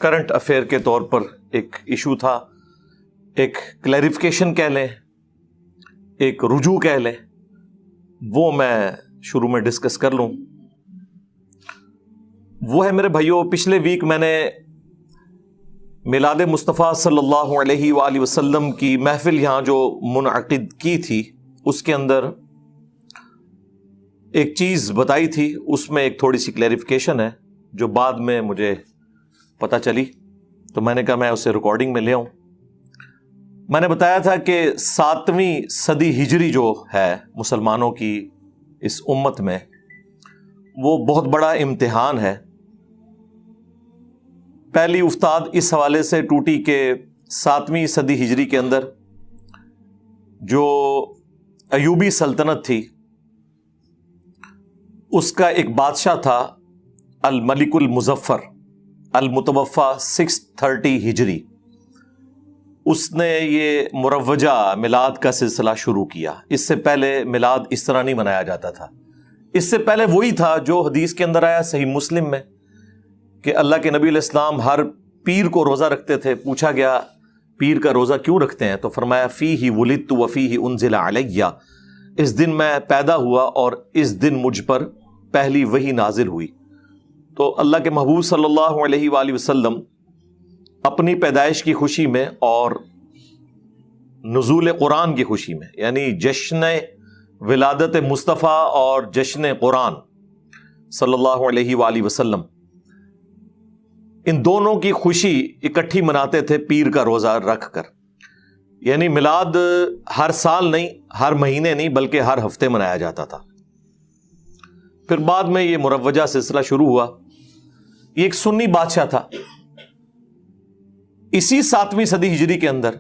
Current affair کے طور پر ایک ایشو تھا، ایک کلیریفیکیشن کہہ لیں، ایک رجوع کہہ لیں، وہ میں شروع میں ڈسکس کر لوں۔ وہ ہے میرے بھائیوں، پچھلے ویک میں نے میلاد مصطفیٰ صلی اللہ علیہ وآلہ وسلم کی محفل یہاں جو منعقد کی تھی، اس کے اندر ایک چیز بتائی تھی، اس میں ایک تھوڑی سی کلیریفیکیشن ہے جو بعد میں مجھے پتہ چلی، تو میں نے کہا میں اسے ریکارڈنگ میں لے آؤں۔ میں نے بتایا تھا کہ 7ویں صدی ہجری جو ہے مسلمانوں کی اس امت میں، وہ بہت بڑا امتحان ہے۔ پہلی افتاد اس حوالے سے ٹوٹی کہ 7ویں صدی ہجری کے اندر جو ایوبی سلطنت تھی، اس کا ایک بادشاہ تھا الملک المظفر المتوفی 630 ہجری۔ اس نے یہ مروجہ میلاد کا سلسلہ شروع کیا۔ اس سے پہلے میلاد اس طرح نہیں منایا جاتا تھا۔ اس سے پہلے وہی تھا جو حدیث کے اندر آیا صحیح مسلم میں کہ اللہ کے نبی علیہ السلام ہر پیر کو روزہ رکھتے تھے۔ پوچھا گیا پیر کا روزہ کیوں رکھتے ہیں؟ تو فرمایا فیہ ولدت وفیہ انزل علیہ، اس دن میں پیدا ہوا اور اس دن مجھ پر پہلی وحی نازل ہوئی۔ تو اللہ کے محبوب صلی اللہ علیہ وآلہ وسلم اپنی پیدائش کی خوشی میں اور نزول قرآن کی خوشی میں، یعنی جشن ولادت مصطفیٰ اور جشن قرآن صلی اللہ علیہ وآلہ وسلم، ان دونوں کی خوشی اکٹھی مناتے تھے پیر کا روزہ رکھ کر۔ یعنی میلاد ہر سال نہیں، ہر مہینے نہیں، بلکہ ہر ہفتے منایا جاتا تھا۔ پھر بعد میں یہ مروجہ سلسلہ شروع ہوا۔ یہ ایک سنی بادشاہ تھا۔ اسی 7ویں صدی ہجری کے اندر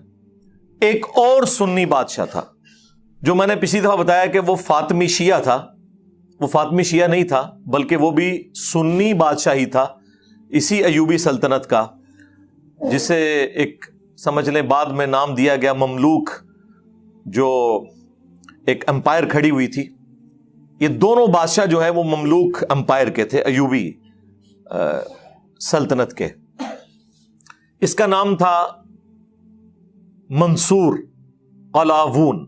ایک اور سنی بادشاہ تھا جو میں نے پچھلی دفعہ بتایا کہ وہ فاطمی شیعہ تھا۔ وہ فاطمی شیعہ نہیں تھا، بلکہ وہ بھی سنی بادشاہ ہی تھا اسی ایوبی سلطنت کا، جسے ایک سمجھ لیں بعد میں نام دیا گیا مملوک، جو ایک امپائر کھڑی ہوئی تھی۔ یہ دونوں بادشاہ جو ہیں وہ مملوک امپائر کے تھے، ایوبی سلطنت کے۔ اس کا نام تھا منصور قلاوون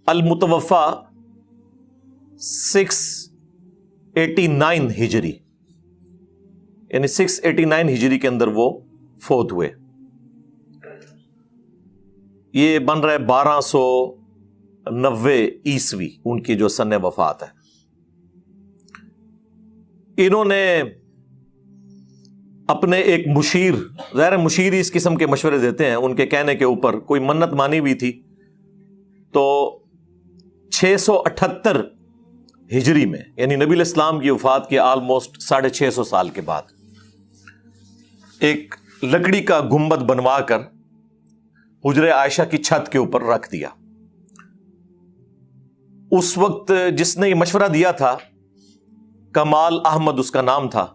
المتوفی 689 ہجری، یعنی 689 ہجری کے اندر وہ فوت ہوئے۔ یہ بن رہا ہے 1290 عیسوی ان کی جو سن وفات ہے۔ انہوں نے اپنے ایک مشیر، ظاہر مشیر اس قسم کے مشورے دیتے ہیں، ان کے کہنے کے اوپر کوئی منت مانی ہوئی تھی، تو 678 ہجری میں، یعنی نبی علیہ السلام کی وفات کے آلموسٹ 650 سال کے بعد، ایک لکڑی کا گنبد بنوا کر حجرہ عائشہ کی چھت کے اوپر رکھ دیا۔ اس وقت جس نے یہ مشورہ دیا تھا کمال احمد اس کا نام تھا۔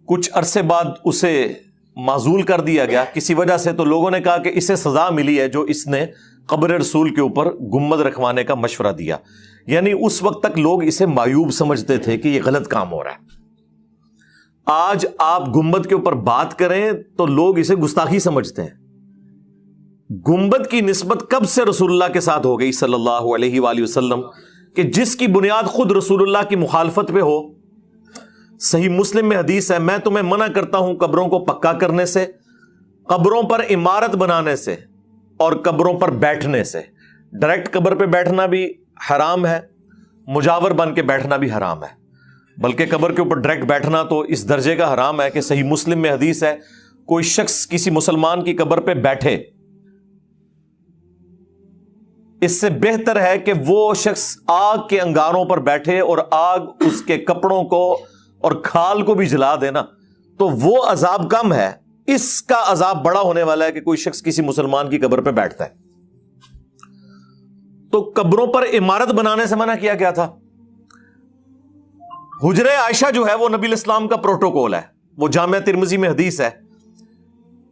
کچھ عرصے بعد اسے معزول کر دیا گیا کسی وجہ سے، تو لوگوں نے کہا کہ اسے سزا ملی ہے جو اس نے قبر رسول کے اوپر گنبد رکھوانے کا مشورہ دیا۔ یعنی اس وقت تک لوگ اسے معیوب سمجھتے تھے کہ یہ غلط کام ہو رہا ہے۔ آج آپ گنبد کے اوپر بات کریں تو لوگ اسے گستاخی سمجھتے ہیں۔ گنبد کی نسبت کب سے رسول اللہ کے ساتھ ہو گئی صلی اللہ علیہ وآلہ وسلم کہ جس کی بنیاد خود رسول اللہ کی مخالفت پہ ہو۔ صحیح مسلم میں حدیث ہے، میں تمہیں منع کرتا ہوں قبروں کو پکا کرنے سے، قبروں پر عمارت بنانے سے، اور قبروں پر بیٹھنے سے۔ ڈائریکٹ قبر پہ بیٹھنا بھی حرام ہے، مجاور بن کے بیٹھنا بھی حرام ہے، بلکہ قبر کے اوپر ڈائریکٹ بیٹھنا تو اس درجے کا حرام ہے کہ صحیح مسلم میں حدیث ہے کوئی شخص کسی مسلمان کی قبر پہ بیٹھے، اس سے بہتر ہے کہ وہ شخص آگ کے انگاروں پر بیٹھے اور آگ اس کے کپڑوں کو اور کھال کو بھی جلا دینا، تو وہ عذاب کم ہے۔ اس کا عذاب بڑا ہونے والا ہے کہ کوئی شخص کسی مسلمان کی قبر پہ بیٹھتا ہے۔ تو قبروں پر عمارت بنانے سے منع کیا گیا تھا۔ حجرہ عائشہ جو ہے وہ نبی علیہ السلام کا پروٹوکول ہے۔ وہ جامعہ ترمذی میں حدیث ہے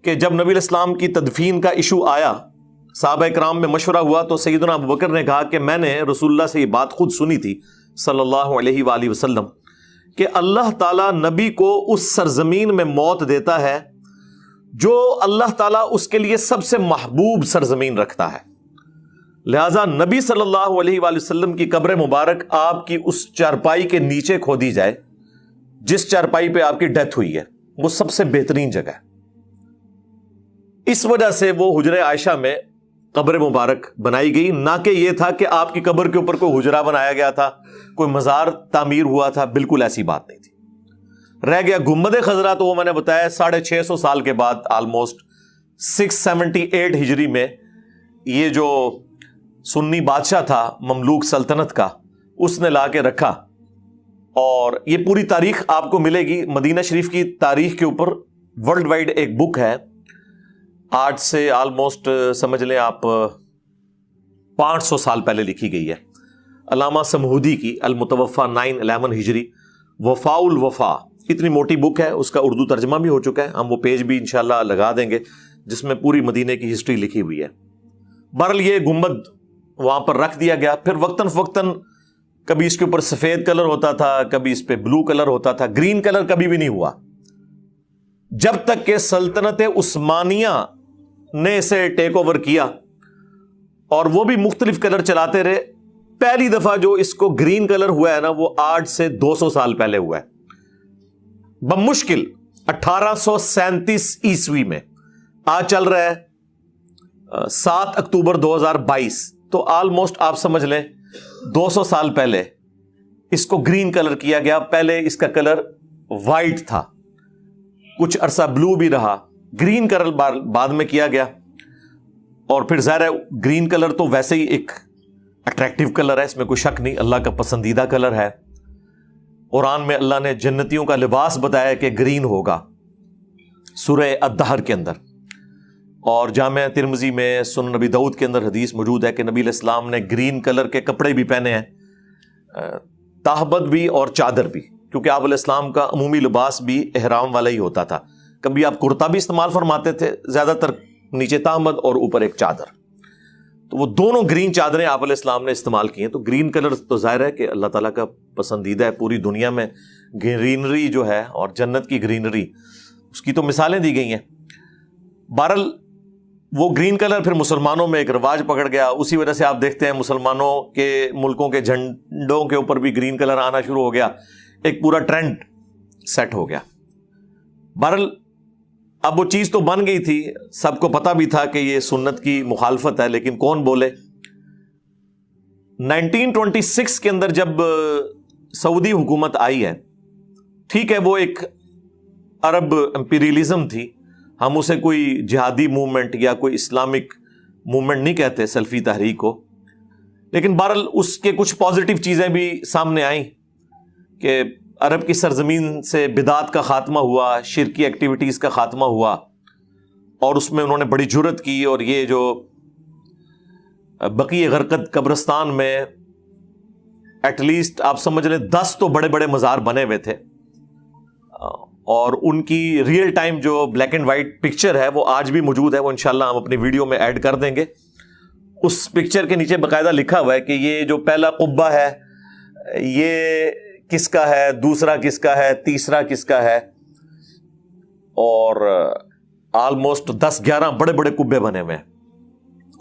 کہ جب نبی علیہ السلام کی تدفین کا ایشو آیا، صحابہ کرام میں مشورہ ہوا، تو سیدنا ابوبکر نے کہا کہ میں نے رسول اللہ سے یہ بات خود سنی تھی صلی اللہ علیہ وآلہ وسلم کہ اللہ تعالیٰ نبی کو اس سرزمین میں موت دیتا ہے جو اللہ تعالیٰ اس کے لیے سب سے محبوب سرزمین رکھتا ہے. لہذا نبی صلی اللہ علیہ وآلہ وسلم کی قبر مبارک آپ کی اس چارپائی کے نیچے کھودی جائے جس چارپائی پہ آپ کی ڈیتھ ہوئی ہے، وہ سب سے بہترین جگہ ہے. اس وجہ سے وہ حجرہ عائشہ میں قبر مبارک بنائی گئی، نہ کہ یہ تھا کہ آپ کی قبر کے اوپر کوئی حجرہ بنایا گیا تھا، کوئی مزار تعمیر ہوا تھا. بالکل ایسی بات نہیں تھی. رہ گیا گنبد خضرا، تو وہ میں نے بتایا 650 سال کے بعد، آلموسٹ 678 ہجری میں یہ جو سنی بادشاہ تھا مملوک سلطنت کا، اس نے لا کے رکھا. اور یہ پوری تاریخ آپ کو ملے گی مدینہ شریف کی تاریخ کے اوپر. ورلڈ وائڈ ایک بک ہے، آج سے آلموسٹ سمجھ لیں آپ 500 سال پہلے لکھی گئی ہے، علامہ سمہودی کی، المتوفا 911 ہجری، وفاء الوفا. اتنی موٹی بک ہے، اس کا اردو ترجمہ بھی ہو چکا ہے، ہم وہ پیج بھی انشاءاللہ لگا دیں گے جس میں پوری مدینے کی ہسٹری لکھی ہوئی ہے. بہرحال یہ گنبد وہاں پر رکھ دیا گیا. پھر وقتاً فوقتاً کبھی اس کے اوپر سفید کلر ہوتا تھا، کبھی اس پہ بلو کلر ہوتا تھا، گرین کلر کبھی بھی نہیں ہوا، جب تک کہ سلطنت عثمانیہ نے اسے ٹیک اوور کیا اور وہ بھی مختلف کلر چلاتے رہے. پہلی دفعہ جو اس کو گرین کلر ہوا ہے نا، وہ آج سے 200 سال پہلے ہوا ہے، بمشکل 1837 عیسوی میں. آج چل رہا ہے 7 اکتوبر 2022، تو آلموسٹ آپ سمجھ لیں 200 سال پہلے اس کو گرین کلر کیا گیا. پہلے اس کا کلر وائٹ تھا، کچھ عرصہ بلو بھی رہا، گرین کلر بعد میں کیا گیا. اور پھر ظاہر ہے گرین کلر تو ویسے ہی ایک اٹریکٹیو کلر ہے، اس میں کوئی شک نہیں، اللہ کا پسندیدہ کلر ہے. قرآن میں اللہ نے جنتیوں کا لباس بتایا کہ گرین ہوگا، سورہ الدہر کے اندر. اور جامع ترمذی میں، سنن نبی داؤد کے اندر حدیث موجود ہے کہ نبی علیہ السلام نے گرین کلر کے کپڑے بھی پہنے ہیں، تہبند بھی اور چادر بھی، کیونکہ آپ علیہ السلام کا عمومی لباس بھی احرام والا ہی ہوتا تھا. کبھی آپ کرتا بھی استعمال فرماتے تھے، زیادہ تر نیچے تہبند اور اوپر ایک چادر. تو وہ دونوں گرین چادریں آپ علیہ السلام نے استعمال کی ہیں. تو گرین کلر تو ظاہر ہے کہ اللہ تعالیٰ کا پسندیدہ ہے. پوری دنیا میں گرینری جو ہے اور جنت کی گرینری، اس کی تو مثالیں دی گئی ہیں. بہرحال وہ گرین کلر پھر مسلمانوں میں ایک رواج پکڑ گیا. اسی وجہ سے آپ دیکھتے ہیں مسلمانوں کے ملکوں کے جھنڈوں کے اوپر بھی گرین کلر آنا شروع ہو گیا، ایک پورا ٹرینڈ سیٹ ہو گیا. بہرحال اب وہ چیز تو بن گئی تھی، سب کو پتا بھی تھا کہ یہ سنت کی مخالفت ہے، لیکن کون بولے. 1926 کے اندر جب سعودی حکومت آئی ہے، ٹھیک ہے وہ ایک عرب امپیریلزم تھی، ہم اسے کوئی جہادی موومنٹ یا کوئی اسلامک موومنٹ نہیں کہتے سلفی تحریک کو، لیکن بہرحال اس کے کچھ پازیٹیو چیزیں بھی سامنے آئیں کہ عرب کی سرزمین سے بدعات کا خاتمہ ہوا، شرکی ایکٹیویٹیز کا خاتمہ ہوا، اور اس میں انہوں نے بڑی جرت کی. اور یہ جو بقیع غرقد قبرستان میں ایٹ لیسٹ آپ سمجھ لیں 10 تو بڑے بڑے مزار بنے ہوئے تھے، اور ان کی ریئل ٹائم جو بلیک اینڈ وائٹ پکچر ہے وہ آج بھی موجود ہے. وہ انشاءاللہ ہم اپنی ویڈیو میں ایڈ کر دیں گے. اس پکچر کے نیچے باقاعدہ لکھا ہوا ہے کہ یہ جو پہلا قبہ ہے یہ کس کا ہے، دوسرا کس کا ہے، تیسرا کس کا ہے. اور آلموسٹ 10-11 بڑے بڑے قبے بنے ہوئے ہیں.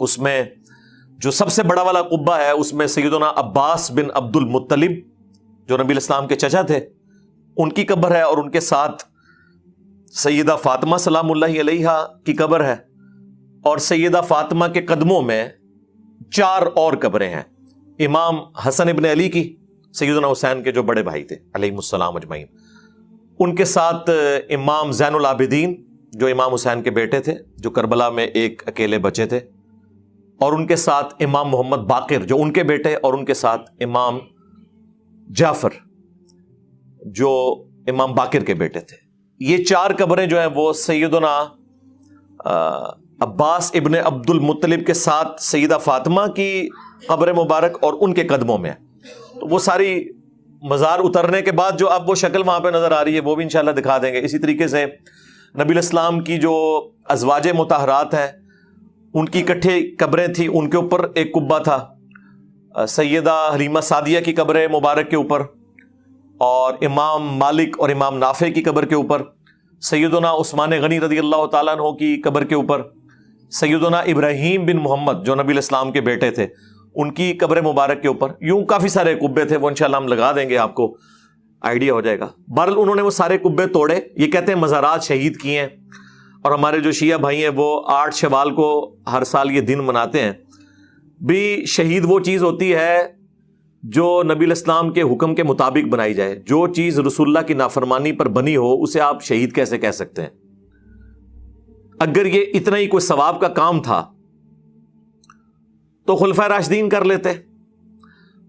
اس میں جو سب سے بڑا والا قبہ ہے اس میں سیدنا عباس بن عبد المطلب جو نبی علیہ السلام کے چچا تھے ان کی قبر ہے، اور ان کے ساتھ سیدہ فاطمہ سلام اللہ علیہا کی قبر ہے، اور سیدہ فاطمہ کے قدموں میں 4 اور قبریں ہیں، امام حسن ابن علی کی، سیدنا حسین کے جو بڑے بھائی تھے علیہم السلام اجمعین، ان کے ساتھ امام زین العابدین جو امام حسین کے بیٹے تھے جو کربلا میں ایک اکیلے بچے تھے، اور ان کے ساتھ امام محمد باقر جو ان کے بیٹے، اور ان کے ساتھ امام جعفر جو امام باقر کے بیٹے تھے. یہ 4 قبریں جو ہیں وہ سیدنا عباس ابن عبد المطلب کے ساتھ سیدہ فاطمہ کی قبر مبارک اور ان کے قدموں میں. تو وہ ساری مزار اترنے کے بعد جو اب وہ شکل وہاں پہ نظر آ رہی ہے وہ بھی انشاءاللہ دکھا دیں گے. اسی طریقے سے نبی علیہ السلام کی جو ازواج مطہرات ہیں ان کی اکٹھے قبریں تھیں، ان کے اوپر ایک قبہ تھا، سیدہ حلیمہ سعدیہ کی قبر مبارک کے اوپر، اور امام مالک اور امام نافع کی قبر کے اوپر، سیدنا عثمان غنی رضی اللہ تعالیٰ عنہ کی قبر کے اوپر، سیدنا ابراہیم بن محمد جو نبی الاسلام کے بیٹے تھے ان کی قبر مبارک کے اوپر، یوں کافی سارے قبے تھے، وہ انشاءاللہ ہم لگا دیں گے، آپ کو آئیڈیا ہو جائے گا۔ بہرحال انہوں نے وہ سارے قبے توڑے، یہ کہتے ہیں مزارات شہید کیے ہیں، اور ہمارے جو شیعہ بھائی ہیں وہ 8 شوال کو ہر سال یہ دن مناتے ہیں۔ بھی شہید وہ چیز ہوتی ہے جو نبی الاسلام کے حکم کے مطابق بنائی جائے، جو چیز رسول اللہ کی نافرمانی پر بنی ہو اسے آپ شہید کیسے کہہ سکتے ہیں؟ اگر یہ اتنا ہی کوئی ثواب کا کام تھا تو خلفائے راشدین کر لیتے،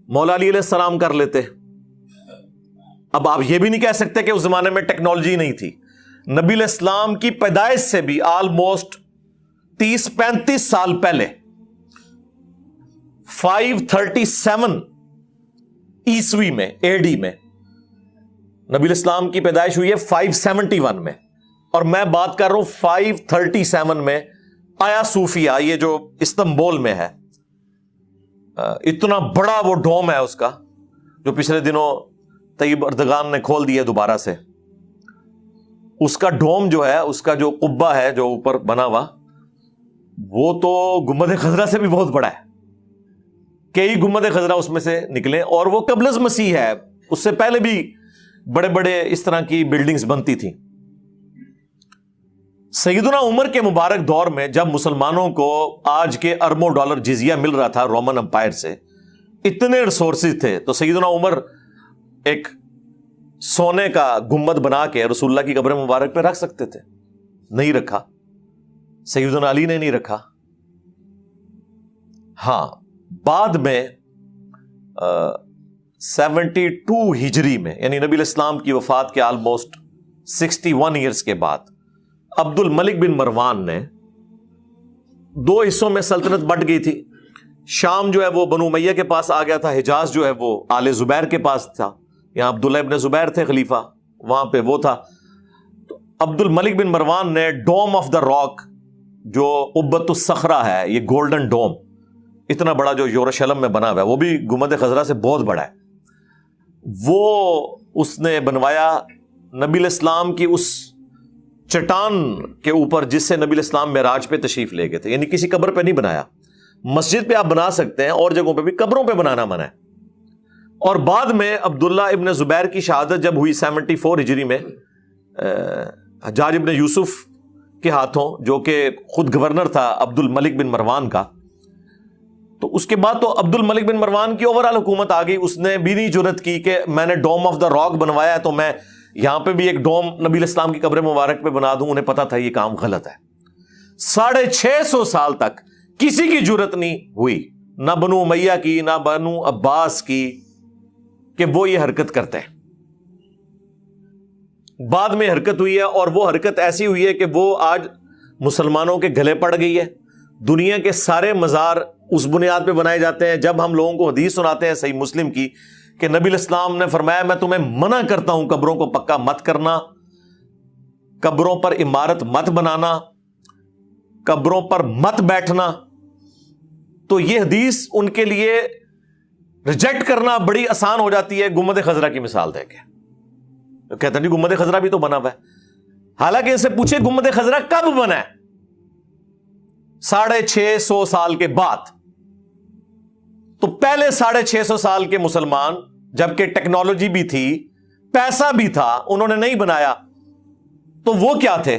مولا علی علیہ السلام کر لیتے۔ اب آپ یہ بھی نہیں کہہ سکتے کہ اس زمانے میں ٹیکنالوجی نہیں تھی۔ نبی الاسلام کی پیدائش سے بھی آلموسٹ 30-35 سال پہلے 537 عیسوی میں AD میں نبی الاسلام کی پیدائش ہوئی ہے 571 میں، اور میں بات کر رہا ہوں 537 میں آیا صوفیہ، یہ جو استنبول میں ہے، اتنا بڑا وہ ڈوم ہے اس کا جو پچھلے دنوں طیب اردگان نے کھول دیا دوبارہ سے۔ اس کا ڈوم جو ہے، اس کا جو قبہ ہے جو اوپر بنا ہوا، وہ تو گنبد خضرا سے بھی بہت بڑا ہے، کئی گنبد خضرا اس میں سے نکلے، اور وہ قبل از مسیح ہے، اس سے پہلے بھی بڑے بڑے اس طرح کی بلڈنگز بنتی تھیں۔ سیدنا عمر کے مبارک دور میں جب مسلمانوں کو آج کے اربوں ڈالر جزیہ مل رہا تھا رومن امپائر سے، اتنے ریسورسز تھے، تو سیدنا عمر ایک سونے کا گنبد بنا کے رسول اللہ کی قبر مبارک پہ رکھ سکتے تھے، نہیں رکھا، سیدنا علی نے نہیں رکھا۔ ہاں بعد میں 72 ہجری میں، یعنی نبی الاسلام کی وفات کے آلموسٹ 61 ایئرز کے بعد، عبد الملک بن مروان نے، 2 حصوں میں سلطنت بٹ گئی تھی، شام جو ہے وہ بنو امیہ کے پاس آ گیا تھا، حجاز جو ہے وہ آل زبیر کے پاس تھا، یہاں عبداللہ ابن زبیر تھے خلیفہ، وہاں پہ وہ تھا۔ تو عبد الملک بن مروان نے ڈوم آف دا راک جو قبۃ الصخرہ ہے، یہ گولڈن ڈوم اتنا بڑا جو یروشلم میں بنا ہوا ہے، وہ بھی گنبد خضرا سے بہت بڑا ہے، وہ اس نے بنوایا نبی الاسلام کی اس چٹان کے اوپر جس سے نبی الاسلام معراج پہ تشریف لے گئے تھے، یعنی کسی قبر پہ نہیں بنایا۔ مسجد پہ آپ بنا سکتے ہیں، اور جگہوں پہ بھی، قبروں پہ بنانا منع ہے۔ اور بعد میں عبداللہ ابن زبیر کی شہادت جب ہوئی 74 ہجری میں حجاج ابن یوسف کے ہاتھوں، جو کہ خود گورنر تھا عبد الملک بن مروان کا، تو اس کے بعد تو عبد الملک بن مروان کی اوورال حکومت آ گئی، اس نے بھی نہیں جرت کی کہ میں نے ڈوم آف دا راک بنوایا ہے تو میں یہاں پہ بھی ایک ڈوم نبی الاسلام کی قبر مبارک پہ بنا دوں۔ انہیں پتا تھا یہ کام غلط ہے۔ 650 سال تک کسی کی جرت نہیں ہوئی، نہ بنو امیہ کی، نہ بنو عباس کی، کہ وہ یہ حرکت کرتے ہیں۔ بعد میں حرکت ہوئی ہے، اور وہ حرکت ایسی ہوئی ہے کہ وہ آج مسلمانوں کے گلے پڑ گئی ہے۔ دنیا کے سارے مزار اس بنیاد پہ بنائے جاتے ہیں۔ جب ہم لوگوں کو حدیث سناتے ہیں صحیح مسلم کی کہ نبی الاسلام نے فرمایا میں تمہیں منع کرتا ہوں قبروں کو پکا مت کرنا، قبروں پر عمارت مت بنانا، قبروں پر مت بیٹھنا، تو یہ حدیث ان کے لیے ریجیکٹ کرنا بڑی آسان ہو جاتی ہے گنبد خضرا کی مثال دے کے۔ کہتے ہیں گنبد خضرا بھی تو بنا ہوا ہے، حالانکہ ان سے پوچھے گنبد خضرا کب بنا ہے؟ 650 سال کے بعد۔ تو پہلے 650 سال کے مسلمان، جبکہ ٹیکنالوجی بھی تھی، پیسہ بھی تھا، انہوں نے نہیں بنایا، تو وہ کیا تھے؟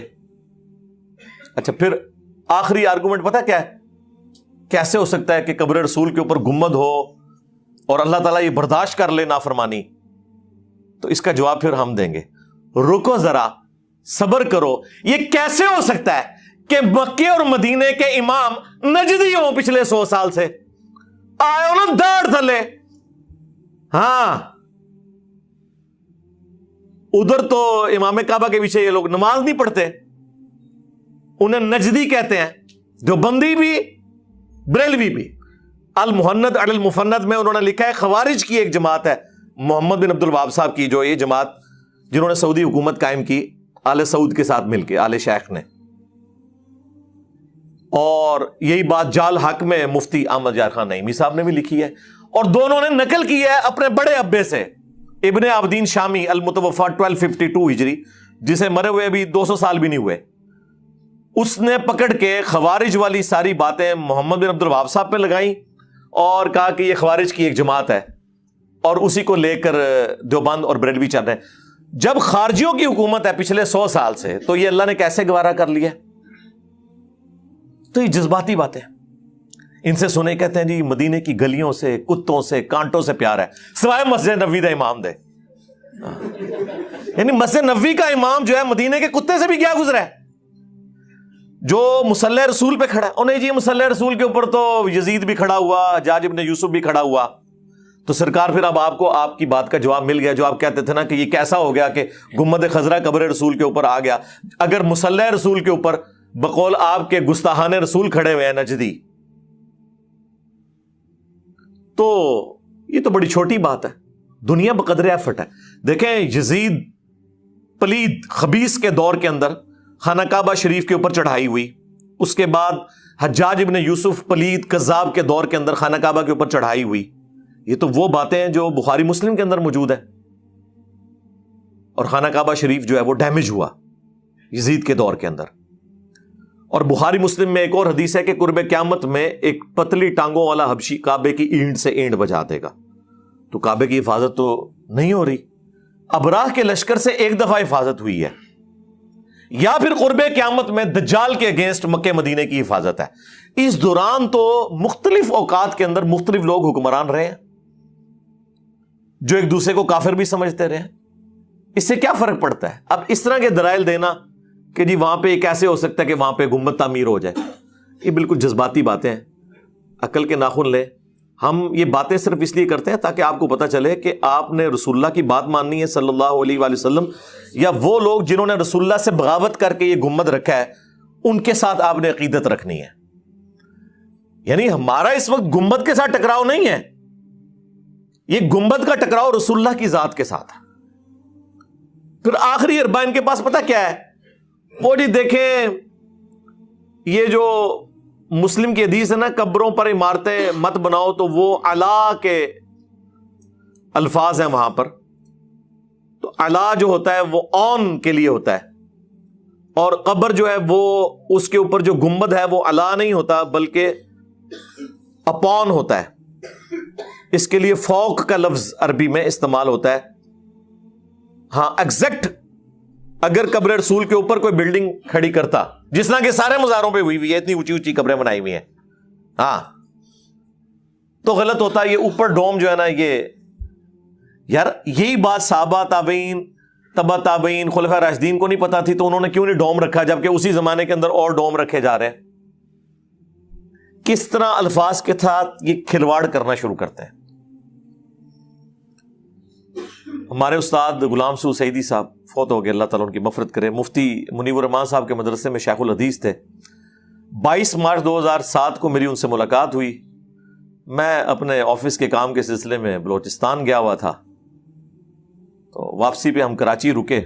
اچھا پھر آخری آرگومنٹ پتہ کیا ہے؟ کیسے ہو سکتا ہے کہ قبر رسول کے اوپر گنبد ہو اور اللہ تعالیٰ یہ برداشت کر لے نافرمانی؟ تو اس کا جواب پھر ہم دیں گے، رکو ذرا، صبر کرو۔ یہ کیسے ہو سکتا ہے کہ مکے اور مدینے کے امام نجدی ہوں پچھلے 100 سال سے؟ آئے ہو نا داڑھ تھلے۔ ہاں ادھر تو امام کعبہ کے پیچھے یہ لوگ نماز نہیں پڑھتے، انہیں نجدی کہتے ہیں، جو بندی بھی بریلوی بھی۔ المحند علی المفند میں انہوں نے لکھا ہے خوارج کی ایک جماعت ہے، محمد بن عبد الوہاب صاحب کی، جو یہ جماعت جنہوں نے سعودی حکومت قائم کی آل سعود کے ساتھ مل کے، آل شیخ نے، اور یہی بات جال حق میں مفتی احمد یار خان نعیمی صاحب نے بھی لکھی ہے، اور دونوں نے نقل کی ہے اپنے بڑے ابے سے، ابن عابدین شامی المتوفا 1252 ہجری، جسے مرے ہوئے ابھی 200 سال بھی نہیں ہوئے، اس نے پکڑ کے خوارج والی ساری باتیں محمد بن عبد الوہاب صاحب پہ لگائیں اور کہا کہ یہ خوارج کی ایک جماعت ہے، اور اسی کو لے کر دیوبند اور بریلوی چل رہے ہیں۔ جب خارجیوں کی حکومت ہے پچھلے 100 سال سے، تو یہ اللہ نے کیسے گوارا کر لیا؟ تو یہ جذباتی باتیں ان سے سنے، کہتے ہیں جی مدینے کی گلیوں سے، کتوں سے، کانٹوں سے پیار ہے، سوائے مسجد نبوی کا امام دے۔ یعنی مسجد نبوی کا امام جو ہے مدینے کے کتے سے بھی کیا گزرا ہے، جو مصلی رسول پہ کھڑا ہے۔ اور نہیں جی مصلی رسول کے اوپر تو یزید بھی کھڑا ہوا، حجاج ابن یوسف بھی کھڑا ہوا۔ تو سرکار پھر اب آپ کو آپ کی بات کا جواب مل گیا، جو آپ کہتے تھے نا کہ یہ کیسا ہو گیا کہ گنبد خضرا قبر رسول کے اوپر آ گیا، اگر مصلی رسول کے اوپر بقول آپ کے گستاحان رسول کھڑے ہوئے ہیں نجدی، تو یہ تو بڑی چھوٹی بات ہے، دنیا بقدر ایفٹ ہے۔ دیکھیں یزید پلید خبیث کے دور کے اندر خانہ کعبہ شریف کے اوپر چڑھائی ہوئی، اس کے بعد حجاج ابن یوسف پلید کذاب کے دور کے اندر خانہ کعبہ کے اوپر چڑھائی ہوئی۔ یہ تو وہ باتیں ہیں جو بخاری مسلم کے اندر موجود ہے، اور خانہ کعبہ شریف جو ہے وہ ڈیمیج ہوا یزید کے دور کے اندر۔ اور بخاری مسلم میں ایک اور حدیث ہے کہ قرب قیامت میں ایک پتلی ٹانگوں والا حبشی کعبے کی اینٹ سے اینٹ بجا دے گا۔ تو کعبے کی حفاظت تو نہیں ہو رہی، ابراہ کے لشکر سے ایک دفعہ حفاظت ہوئی ہے، یا پھر قرب قیامت میں دجال کے اگینسٹ مکہ مدینے کی حفاظت ہے۔ اس دوران تو مختلف اوقات کے اندر مختلف لوگ حکمران رہے ہیں، جو ایک دوسرے کو کافر بھی سمجھتے رہے ہیں۔ اس سے کیا فرق پڑتا ہے؟ اب اس طرح کے دلائل دینا کہ جی وہاں پہ یہ کیسے ہو سکتا ہے کہ وہاں پہ گنبد تعمیر ہو جائے، یہ بالکل جذباتی باتیں ہیں، عقل کے ناخن لیں۔ ہم یہ باتیں صرف اس لیے کرتے ہیں تاکہ آپ کو پتہ چلے کہ آپ نے رسول اللہ کی بات ماننی ہے صلی اللہ علیہ وآلہ وسلم، یا وہ لوگ جنہوں نے رسول اللہ سے بغاوت کر کے یہ گنبد رکھا ہے ان کے ساتھ آپ نے عقیدت رکھنی ہے۔ یعنی ہمارا اس وقت گنبد کے ساتھ ٹکراؤ نہیں ہے، یہ گنبد کا ٹکراؤ رسول اللہ کی ذات کے ساتھ ہے۔ پھر آخری اربع ان کے پاس پتہ کیا ہے؟ وہ جی دیکھیں یہ جو مسلم کی حدیث ہے نا قبروں پر عمارتیں مت بناؤ، تو وہ علا کے الفاظ ہیں وہاں پر، تو علا جو ہوتا ہے وہ آن کے لیے ہوتا ہے، اور قبر جو ہے وہ اس کے اوپر جو گنبد ہے وہ علا نہیں ہوتا بلکہ اپون ہوتا ہے۔ اس کے لیے فوق کا لفظ عربی میں استعمال ہوتا ہے۔ ہاں ایگزیکٹ اگر قبر رسول کے اوپر کوئی بلڈنگ کھڑی کرتا، جس طرح کے سارے مزاروں پہ ہوئی ہے، اتنی اونچی اونچی قبریں بنائی ہوئی ہیں، ہاں تو غلط ہوتا۔ یہ اوپر ڈوم جو ہے نا، یہ یار یہی بات صحابہ تابعین تبع تابعین خلفاء راشدین کو نہیں پتا تھی، تو انہوں نے کیوں نہیں ڈوم رکھا، جبکہ اسی زمانے کے اندر اور ڈوم رکھے جا رہے ہیں۔ کس طرح الفاظ کے ساتھ یہ کھلواڑ کرنا شروع کرتے ہیں۔ ہمارے استاد غلام سو سعیدی صاحب فوت ہو گئے، اللہ تعالیٰ ان کی مغفرت کرے، مفتی منیب الرحمان صاحب کے مدرسے میں شیخ الحدیث تھے۔ 22 مارچ 2007 کو میری ان سے ملاقات ہوئی۔ میں اپنے آفس کے کام کے سلسلے میں بلوچستان گیا ہوا تھا، تو واپسی پہ ہم کراچی رکے۔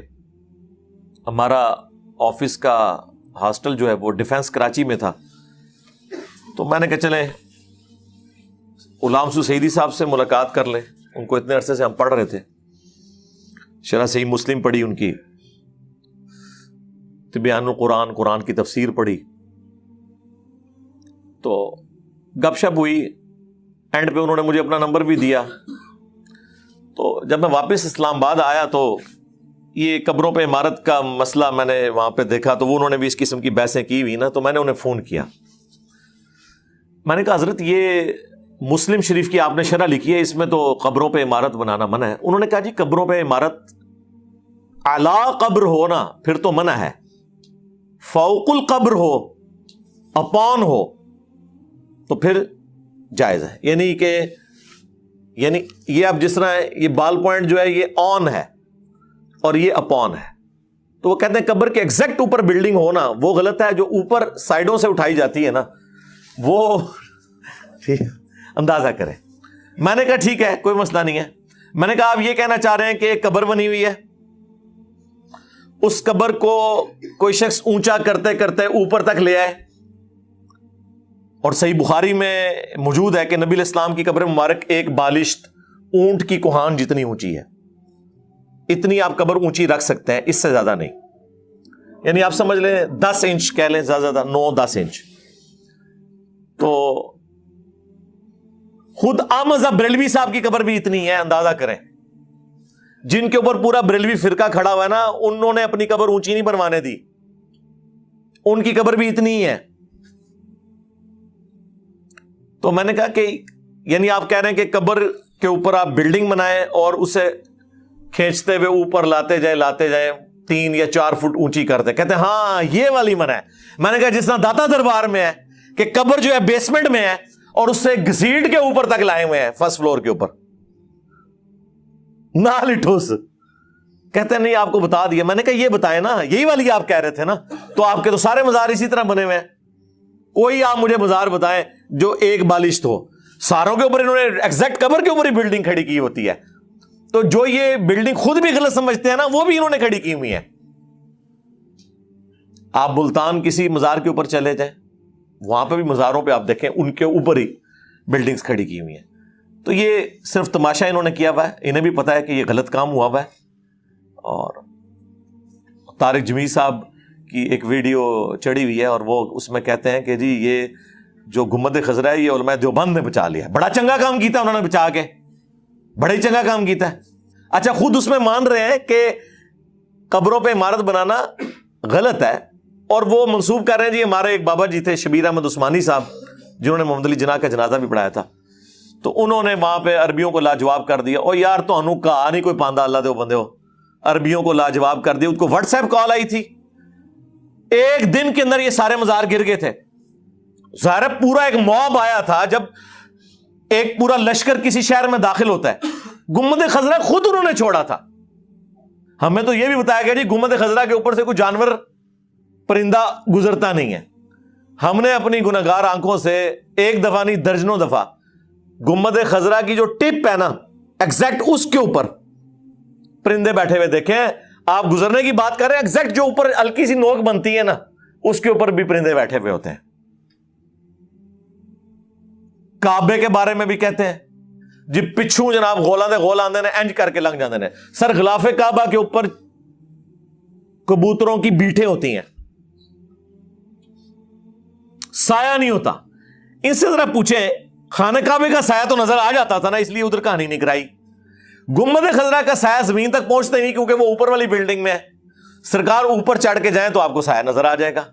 ہمارا آفس کا ہاسٹل جو ہے وہ ڈیفینس کراچی میں تھا، تو میں نے کہا چلیں غلام سو سعیدی صاحب سے ملاقات کر لیں، ان کو اتنے عرصے سے ہم پڑھ رہے تھے، شرح صحیح مسلم پڑھی، ان کی تبیان القرآن، قرآن کی تفسیر پڑھی، تو گپ شپ ہوئی۔ اینڈ پہ انہوں نے مجھے اپنا نمبر بھی دیا۔ تو جب میں واپس اسلام آباد آیا تو یہ قبروں پہ عمارت کا مسئلہ میں نے وہاں پہ دیکھا، تو وہ انہوں نے بھی اس قسم کی بحثیں کی ہوئی نا، تو میں نے انہیں فون کیا۔ میں نے کہا حضرت یہ مسلم شریف کی آپ نے شرح لکھی ہے، اس میں تو قبروں پہ عمارت بنانا منع ہے۔ انہوں نے کہا جی قبروں پہ عمارت اعلیٰ قبر ہو نا پھر تو منع ہے، فوق القبر ہو، اپون ہو تو پھر جائز ہے۔ یعنی کہ یہ اب جس طرح یہ بال پوائنٹ جو ہے یہ آن ہے اور یہ اپون ہے، تو وہ کہتے ہیں قبر کے ایگزیکٹ اوپر بلڈنگ ہونا وہ غلط ہے، جو اوپر سائڈوں سے اٹھائی جاتی ہے نا وہ اندازہ کریں۔ میں نے کہا ٹھیک ہے کوئی مسئلہ نہیں ہے۔ میں نے کہا آپ یہ کہنا چاہ رہے ہیں کہ ایک قبر بنی ہوئی ہے، اس قبر کو کوئی شخص اونچا کرتے کرتے اوپر تک لے آئے، اور صحیح بخاری میں موجود ہے کہ نبی علیہ السلام کی قبر مبارک ایک بالشت اونٹ کی کوہان جتنی اونچی ہے۔ اتنی آپ قبر اونچی رکھ سکتے ہیں، اس سے زیادہ نہیں. یعنی آپ سمجھ لیں 10 انچ کہہ لیں، زیادہ 9-10 انچ. تو خود احمد بریلوی صاحب کی قبر بھی اتنی ہے، اندازہ کریں. جن کے اوپر پورا بریلوی فرقہ کھڑا ہوا ہے نا، انہوں نے اپنی قبر اونچی نہیں بنوانے دی، ان کی قبر بھی اتنی ہی ہے. تو میں نے کہا کہ یعنی آپ کہہ رہے ہیں کہ قبر کے اوپر آپ بلڈنگ بنائیں اور اسے کھینچتے ہوئے اوپر لاتے جائیں 3 یا 4 فٹ اونچی کرتے. کہتے ہیں ہاں یہ والی منع ہے. میں نے کہا جس طرح داتا دربار میں ہے کہ قبر جو ہے بیسمنٹ میں ہے اور اس سے گھسیٹ کے اوپر تک لائے ہوئے ہیں، فرسٹ فلور کے اوپر نال ٹھوس. کہتے ہیں نہیں آپ کو بتا دیا. میں نے کہا یہ بتائیں نا، یہی والی آپ کہہ رہے تھے نا، تو آپ کے تو سارے مزار اسی طرح بنے ہوئے ہیں. کوئی آپ مجھے مزار بتائیں جو ایک بالشت ہو. ساروں کے اوپر انہوں نے ایگزیکٹ قبر کے اوپر ہی بلڈنگ کھڑی کی ہوتی ہے. تو جو یہ بلڈنگ خود بھی غلط سمجھتے ہیں نا، وہ بھی انہوں نے کھڑی کی ہوئی ہے. آپ ملتان کسی مزار کے اوپر چلے جائیں، وہاں پہ بھی مزاروں پہ آپ دیکھیں ان کے اوپر ہی بلڈنگز کھڑی کی ہوئی ہیں. تو یہ صرف تماشا انہوں نے کیا ہوا ہے، انہیں بھی پتا ہے کہ یہ غلط کام ہوا ہوا ہے. اور طارق جمیل صاحب کی ایک ویڈیو چڑھی ہوئی ہے اور وہ اس میں کہتے ہیں کہ جی یہ جو گنبد خضرا ہے یہ علماء دیوبند نے بچا لیا. بڑا چنگا کام کیتا انہوں نے بچا کے، بڑا ہی چنگا کام کیتا ہے. اچھا خود اس میں مان رہے ہیں کہ قبروں پہ عمارت بنانا غلط ہے، اور وہ منسوب کر رہے ہیں جی ہمارے ایک بابا جی تھے شبیر احمد عثمانی صاحب، جنہوں نے محمد علی جناح کا جنازہ بھی پڑھایا تھا. تو انہوں نے وہاں پہ عربیوں کو لاجواب کر دیا. اور یار تو انو کہا نہیں کوئی پاندہ اللہ دے بندے ہو، عربیوں کو لاجواب کر دیا. اس کو واٹس ایپ کال آئی تھی، ایک دن کے اندر یہ سارے مزار گر گئے تھے. ظاہر پورا ایک موب آیا تھا. جب ایک پورا لشکر کسی شہر میں داخل ہوتا ہے، گنبد خضرا خود انہوں نے چھوڑا تھا. ہمیں تو یہ بھی بتایا گیا جی گنبد خضرا کے اوپر سے کوئی جانور پرندہ گزرتا نہیں ہے. ہم نے اپنی گناہگار آنکھوں سے ایک دفعہ نہیں درجنوں دفعہ گنبد خضرا کی جو ٹپ ہے نا ایگزیکٹ اس کے اوپر پرندے بیٹھے ہوئے دیکھیں. آپ گزرنے کی بات کر رہے ہیں، ایگزیکٹ جو اوپر ہلکی سی نوک بنتی ہے نا اس کے اوپر بھی پرندے بیٹھے ہوئے ہوتے ہیں. کعبے کے بارے میں بھی کہتے ہیں جی پچھوں جناب غولاں دے غول آندے نے انج کر کے لنگ جاندے نے. سر غلاف کعبہ کے اوپر کبوتروں کی بیٹھیں ہوتی ہیں، سایہ نہیں ہوتا. ان سے ذرا پوچھیں خانہ کعبے کا سایہ تو نظر آ جاتا تھا نا، اس لیے ادھر کہانی نہیں کرائی. گنبد خضرا کا سایہ زمین تک پہنچتے نہیں کیونکہ وہ اوپر والی بلڈنگ میں ہے. سرکار اوپر چڑھ کے جائیں تو آپ کو سایہ نظر آ جائے گا.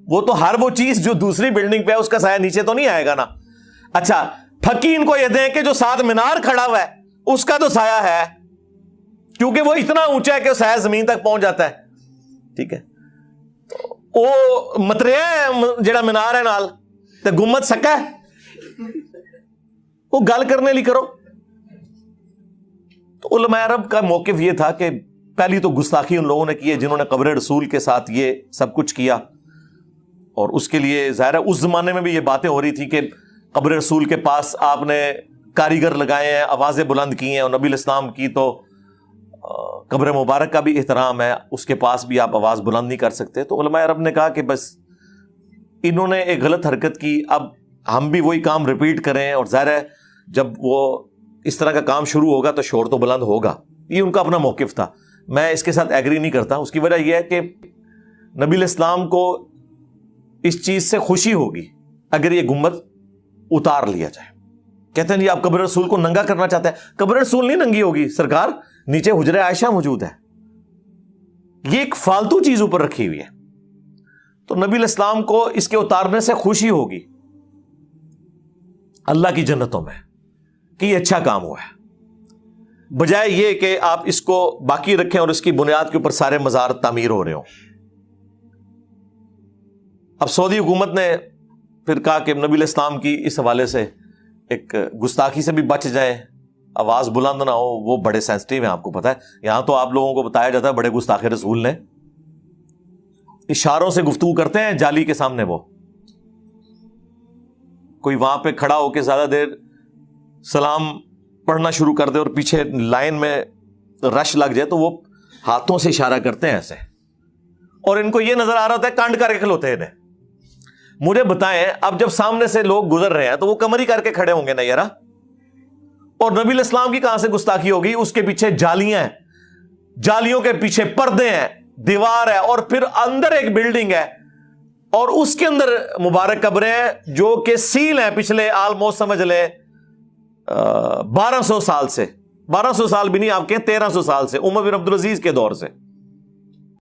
وہ تو ہر وہ چیز جو دوسری بلڈنگ پہ ہے اس کا سایہ نیچے تو نہیں آئے گا نا. اچھا پھکی ان کو یہ دیں کہ جو ساتھ مینار کھڑا ہوا ہے اس کا تو سایہ ہے، کیونکہ وہ اتنا اونچا ہے کہ سایہ زمین تک پہنچ جاتا ہے. ٹھیک ہے، وہ متریا جڑا مینار ہے نال تے گنبد سکا ہے، وہ گل کرنے لی کرو. تو علماء عرب کا موقف یہ تھا کہ پہلی تو گستاخی ان لوگوں نے کی ہے جنہوں نے قبر رسول کے ساتھ یہ سب کچھ کیا. اور اس کے لیے ظاہر ہے اس زمانے میں بھی یہ باتیں ہو رہی تھی کہ قبر رسول کے پاس آپ نے کاریگر لگائے ہیں، آوازیں بلند کی ہیں، اور نبی الاسلام کی تو قبر مبارک کا بھی احترام ہے، اس کے پاس بھی آپ آواز بلند نہیں کر سکتے. تو علماء عرب نے کہا کہ بس انہوں نے ایک غلط حرکت کی، اب ہم بھی وہی کام ریپیٹ کریں. اور ظاہر ہے جب وہ اس طرح کا کام شروع ہوگا تو شور تو بلند ہوگا. یہ ان کا اپنا موقف تھا، میں اس کے ساتھ ایگری نہیں کرتا. اس کی وجہ یہ ہے کہ نبی الاسلام کو اس چیز سے خوشی ہوگی اگر یہ گنبد اتار لیا جائے. کہتے ہیں جی آپ قبر رسول کو ننگا کرنا چاہتے ہیں. قبر رسول نہیں ننگی ہوگی سرکار، نیچے حجرہ عائشہ موجود ہے. یہ ایک فالتو چیز اوپر رکھی ہوئی ہے. تو نبی الاسلام کو اس کے اتارنے سے خوشی ہوگی اللہ کی جنتوں میں کہ یہ اچھا کام ہوا ہے، بجائے یہ کہ آپ اس کو باقی رکھیں اور اس کی بنیاد کے اوپر سارے مزار تعمیر ہو رہے ہوں. اب سعودی حکومت نے پھر کہا کہ نبی الاسلام کی اس حوالے سے ایک گستاخی سے بھی بچ جائیں، آواز بلند نہ ہو. وہ بڑے سینسٹیو ہیں، آپ کو پتا ہے. یہاں تو آپ لوگوں کو بتایا جاتا ہے بڑے گستاخ رسول نے اشاروں سے گفتگو کرتے ہیں جالی کے سامنے. وہ کوئی وہاں پہ کھڑا ہو کے زیادہ دیر سلام پڑھنا شروع کر دے اور پیچھے لائن میں رش لگ جائے تو وہ ہاتھوں سے اشارہ کرتے ہیں ایسے، اور ان کو یہ نظر آ رہا ہوتا ہے کانڈ کر کے کھلوتے ہیں. مجھے بتائیں اب جب سامنے سے لوگ گزر رہے ہیں تو وہ کمری کر کے کھڑے ہوں گے نا یارا. اور نبی الاسلام کی کہاں سے گستاخی ہوگی؟ اس کے پیچھے جالیاں ہیں، جالیوں کے پیچھے پردے ہیں، دیوار ہے، اور پھر اندر ایک بلڈنگ ہے اور اس کے اندر مبارک قبریں ہیں جو کہ سیل ہیں پچھلے آلموسٹ سمجھ لے 1200 سال سے، 1200 سال بھی نہیں، آپ کے 1300 سال سے، عمر بن عبدالعزیز کے دور سے.